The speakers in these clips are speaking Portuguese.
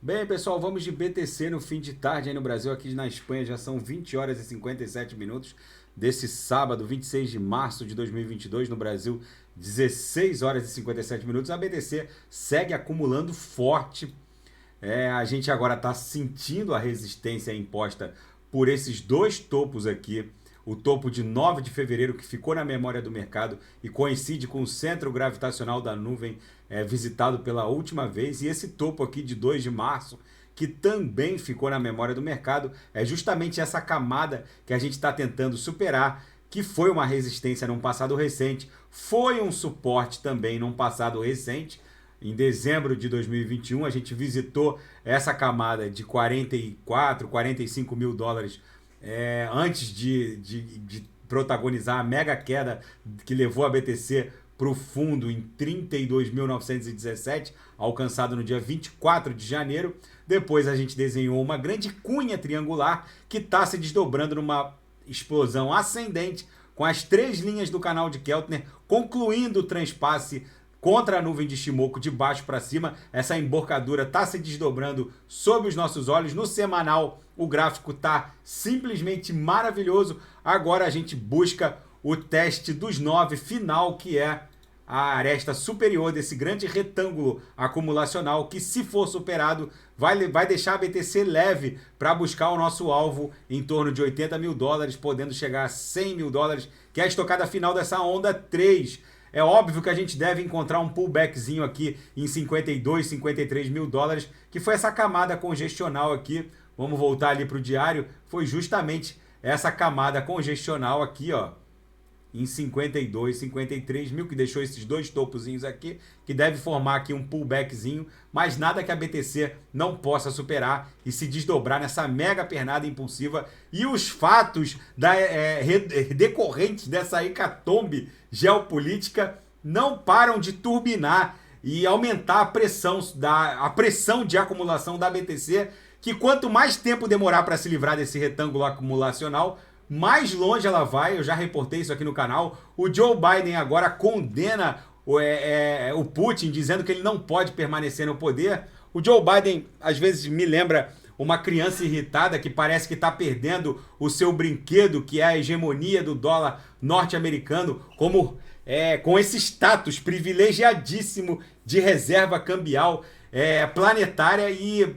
Bem, pessoal, vamos de BTC no fim de tarde aí no Brasil. Aqui na Espanha já são 20 horas e 57 minutos desse sábado, 26 de março de 2022. No Brasil, 16 horas e 57 minutos. A BTC segue acumulando forte. A gente agora está sentindo a resistência imposta por esses dois topos aqui. O topo de 9 de fevereiro, que ficou na memória do mercado e coincide com o centro gravitacional da nuvem visitado pela última vez. E esse topo aqui de 2 de março, que também ficou na memória do mercado, é justamente essa camada que a gente está tentando superar, que foi uma resistência num passado recente, foi um suporte também num passado recente. Em dezembro de 2021, a gente visitou essa camada de 44, 45 mil dólares antes de protagonizar a mega queda que levou a BTC para o fundo em 32.917, alcançado no dia 24 de janeiro. Depois a gente desenhou uma grande cunha triangular que está se desdobrando numa explosão ascendente com as três linhas do canal de Keltner, concluindo o transpasse contra a nuvem de Shimoku de baixo para cima. Essa emborcadura está se desdobrando sob os nossos olhos. No semanal, o gráfico está simplesmente maravilhoso. Agora a gente busca o teste dos 9 final, que é a aresta superior desse grande retângulo acumulacional, que, se for superado, vai deixar a BTC leve para buscar o nosso alvo em torno de 80 mil dólares, podendo chegar a 100 mil dólares, que é a estocada final dessa onda 3. É óbvio que a gente deve encontrar um pullbackzinho aqui em 52, 53 mil dólares, que foi essa camada congestional aqui. Vamos voltar ali para o diário. Foi justamente essa camada congestional aqui, ó, em 52, 53 mil, que deixou esses dois topozinhos aqui, que deve formar aqui um pullbackzinho, mas nada que a BTC não possa superar e se desdobrar nessa mega pernada impulsiva. E os fatos decorrentes dessa hecatombe geopolítica não param de turbinar e aumentar a pressão de acumulação da BTC, que quanto mais tempo demorar para se livrar desse retângulo acumulacional, mais longe ela vai. Eu já reportei isso aqui no canal. O Joe Biden agora condena o Putin, dizendo que ele não pode permanecer no poder. O Joe Biden, às vezes, me lembra uma criança irritada que parece que está perdendo o seu brinquedo, que é a hegemonia do dólar norte-americano, com esse status privilegiadíssimo de reserva cambial planetária. E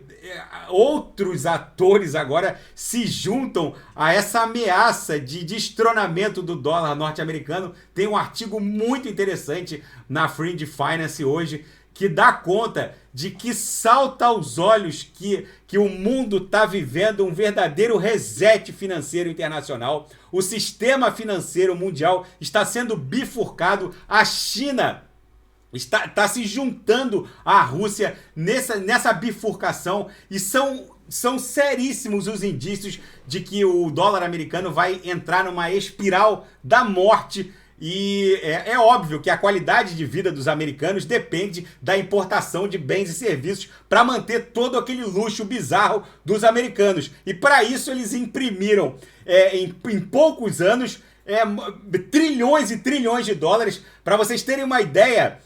outros atores agora se juntam a essa ameaça de destronamento do dólar norte-americano. Tem um artigo muito interessante na Fringe Finance hoje que dá conta de que salta aos olhos que o mundo está vivendo um verdadeiro reset financeiro internacional. O sistema financeiro mundial está sendo bifurcado. A China está se juntando à Rússia nessa bifurcação, e são seríssimos os indícios de que o dólar americano vai entrar numa espiral da morte. E é óbvio que a qualidade de vida dos americanos depende da importação de bens e serviços para manter todo aquele luxo bizarro dos americanos. E para isso eles imprimiram em poucos anos trilhões e trilhões de dólares. Para vocês terem uma ideia,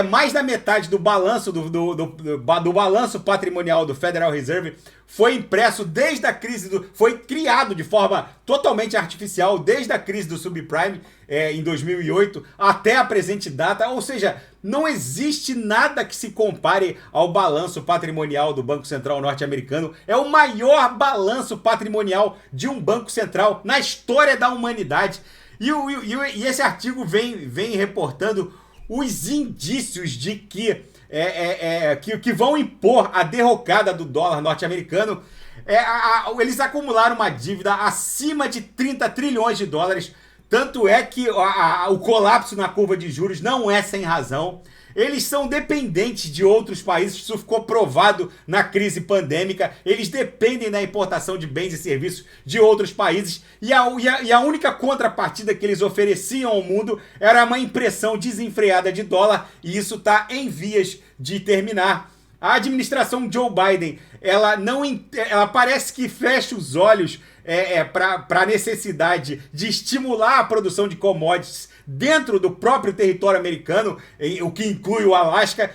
mais da metade do balanço do balanço patrimonial do Federal Reserve foi impresso desde a crise foi criado de forma totalmente artificial desde a crise do subprime em 2008 até a presente data. Ou seja, não existe nada que se compare ao balanço patrimonial do Banco Central norte-americano. É o maior balanço patrimonial de um banco central na história da humanidade. E esse artigo vem reportando os indícios de que vão impor a derrocada do dólar norte-americano. Eles acumularam uma dívida acima de 30 trilhões de dólares. Tanto é que o colapso na curva de juros não é sem razão. Eles são dependentes de outros países, isso ficou provado na crise pandêmica. Eles dependem da importação de bens e serviços de outros países, e a única contrapartida que eles ofereciam ao mundo era uma impressão desenfreada de dólar, e isso está em vias de terminar. A administração Joe Biden, ela parece que fecha os olhos para a necessidade de estimular a produção de commodities dentro do próprio território americano, o que inclui o Alasca.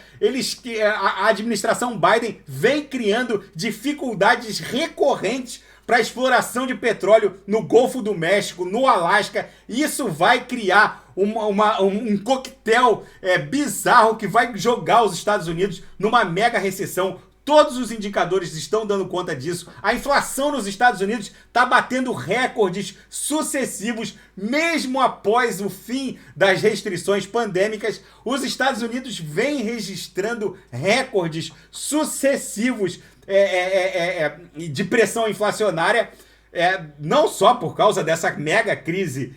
A administração Biden vem criando dificuldades recorrentes para a exploração de petróleo no Golfo do México, no Alasca. Isso vai criar um coquetel bizarro que vai jogar os Estados Unidos numa mega recessão. Todos os indicadores estão dando conta disso. A inflação nos Estados Unidos está batendo recordes sucessivos, mesmo após o fim das restrições pandêmicas. Os Estados Unidos vêm registrando recordes sucessivos de pressão inflacionária, não só por causa dessa mega crise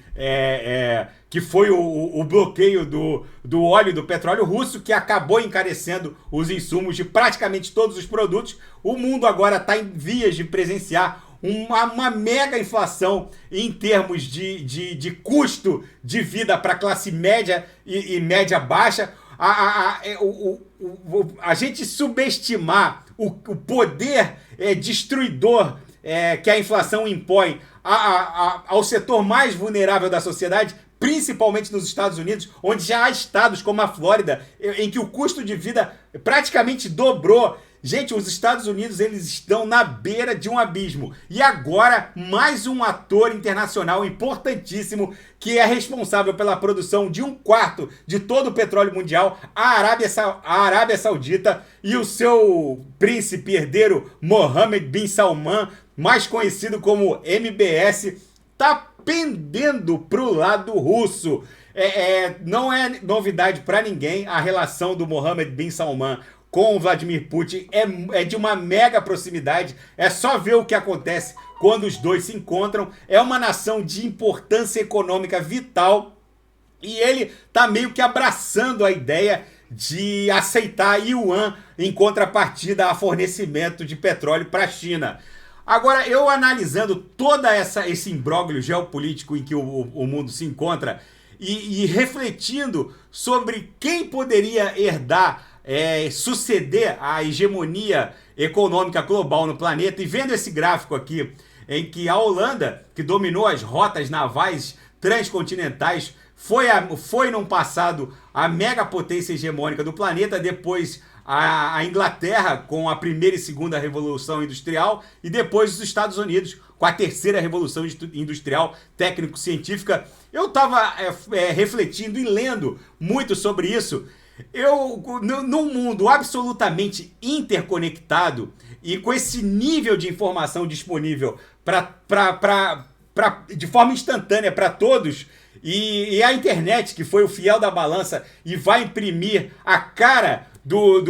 que foi o bloqueio do óleo e do petróleo russo, que acabou encarecendo os insumos de praticamente todos os produtos. O mundo agora está em vias de presenciar uma mega inflação em termos de custo de vida para a classe média e média baixa. A gente subestimar o poder destruidor que a inflação impõe ao setor mais vulnerável da sociedade, principalmente nos Estados Unidos, onde já há estados como a Flórida, em que o custo de vida praticamente dobrou. Gente, os Estados Unidos, eles estão na beira de um abismo. E agora, mais um ator internacional importantíssimo, que é responsável pela produção de 1/4 de todo o petróleo mundial, a Arábia Saudita, e o seu príncipe herdeiro Mohammed bin Salman, mais conhecido como MBS, está pendendo para o lado russo. Não é novidade para ninguém a relação do Mohammed bin Salman com o Vladimir Putin, é de uma mega proximidade. É só ver o que acontece quando os dois se encontram. É uma nação de importância econômica vital, e ele está meio que abraçando a ideia de aceitar yuan em contrapartida a fornecimento de petróleo para a China. Agora, eu analisando toda esse imbróglio geopolítico em que o mundo se encontra e refletindo sobre quem poderia herdar, suceder a hegemonia econômica global no planeta, e vendo esse gráfico aqui, em que a Holanda, que dominou as rotas navais transcontinentais, foi num passado a mega potência hegemônica do planeta, depois a Inglaterra com a primeira e segunda revolução industrial, e depois os Estados Unidos com a terceira revolução industrial técnico-científica. Eu estava refletindo e lendo muito sobre isso. Num mundo absolutamente interconectado e com esse nível de informação disponível de forma instantânea para todos, e a internet, que foi o fiel da balança e vai imprimir a cara do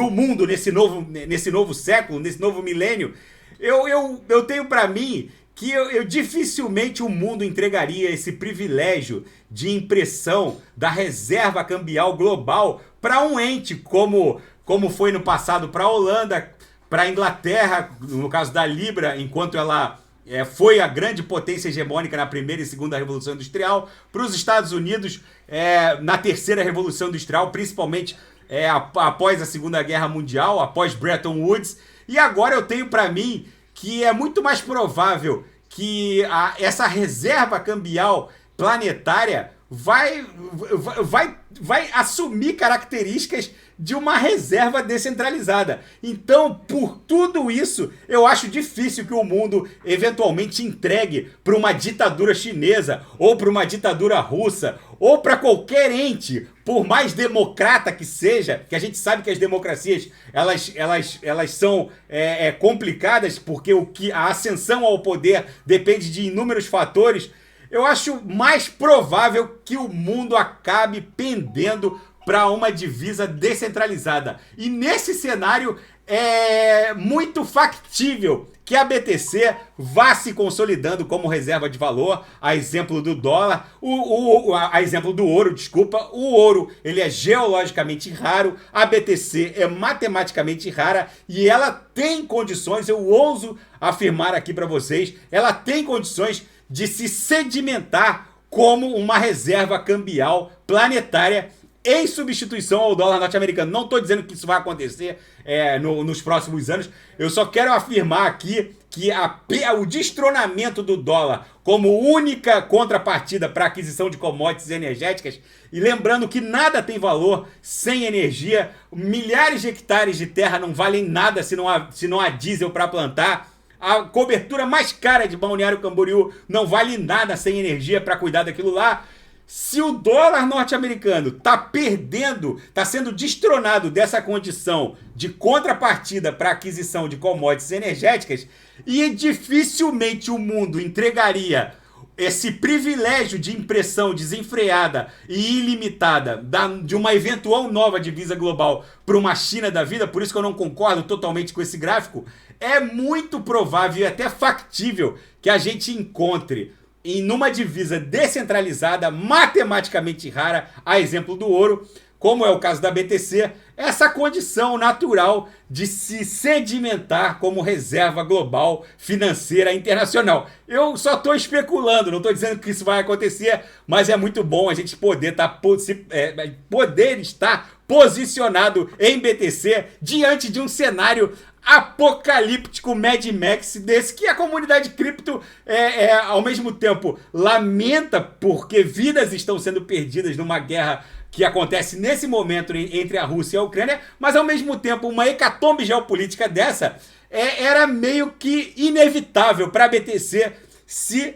mundo nesse novo século, nesse novo milênio, eu tenho para mim que dificilmente o mundo entregaria esse privilégio de impressão da reserva cambial global para um ente como foi no passado para a Holanda, para a Inglaterra, no caso da Libra, enquanto ela foi a grande potência hegemônica na primeira e segunda revolução industrial, para os Estados Unidos na terceira revolução industrial, principalmente após a Segunda Guerra Mundial, após Bretton Woods. E agora eu tenho para mim que é muito mais provável que essa reserva cambial planetária vai assumir características de uma reserva descentralizada. Então, por tudo isso, eu acho difícil que o mundo eventualmente entregue para uma ditadura chinesa, ou para uma ditadura russa, ou para qualquer ente, por mais democrata que seja, que a gente sabe que as democracias elas são complicadas, porque a ascensão ao poder depende de inúmeros fatores. Eu acho mais provável que o mundo acabe pendendo para uma divisa descentralizada. E nesse cenário é muito factível que a BTC vá se consolidando como reserva de valor, a exemplo do dólar, a exemplo do ouro, desculpa. O ouro, ele é geologicamente raro, a BTC é matematicamente rara, e ela tem condições, eu ouso afirmar aqui para vocês, ela tem condições de se sedimentar como uma reserva cambial planetária. em substituição ao dólar norte-americano. Não estou dizendo que isso vai acontecer nos próximos anos. Eu só quero afirmar aqui que o destronamento do dólar como única contrapartida para a aquisição de commodities energéticas, e lembrando que nada tem valor sem energia, milhares de hectares de terra não valem nada se não há diesel para plantar, a cobertura mais cara de Balneário Camboriú não vale nada sem energia para cuidar daquilo lá. Se o dólar norte-americano está perdendo, está sendo destronado dessa condição de contrapartida para aquisição de commodities energéticas, e dificilmente o mundo entregaria esse privilégio de impressão desenfreada e ilimitada de uma eventual nova divisa global para uma China da vida, por isso que eu não concordo totalmente com esse gráfico, é muito provável e até factível que a gente encontre numa divisa descentralizada, matematicamente rara, a exemplo do ouro, como é o caso da BTC, essa condição natural de se sedimentar como reserva global financeira internacional. Eu só estou especulando, não estou dizendo que isso vai acontecer, mas é muito bom a gente poder estar posicionado em BTC diante de um cenário apocalíptico Mad Max desse, que a comunidade cripto ao mesmo tempo lamenta porque vidas estão sendo perdidas numa guerra que acontece nesse momento entre a Rússia e a Ucrânia, mas ao mesmo tempo uma hecatombe geopolítica dessa era meio que inevitável para a BTC se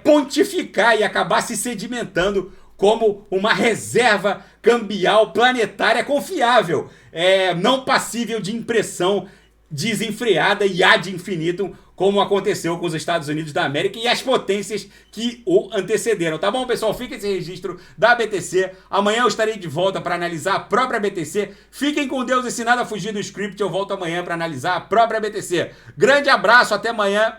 pontificar e acabar se sedimentando como uma reserva cambial planetária confiável, não passível de impressão desenfreada e ad infinitum, como aconteceu com os Estados Unidos da América e as potências que o antecederam. Tá bom, pessoal? Fica esse registro da BTC. Amanhã eu estarei de volta para analisar a própria BTC. Fiquem com Deus e se nada fugir do script, eu volto amanhã para analisar a própria BTC. Grande abraço, até amanhã.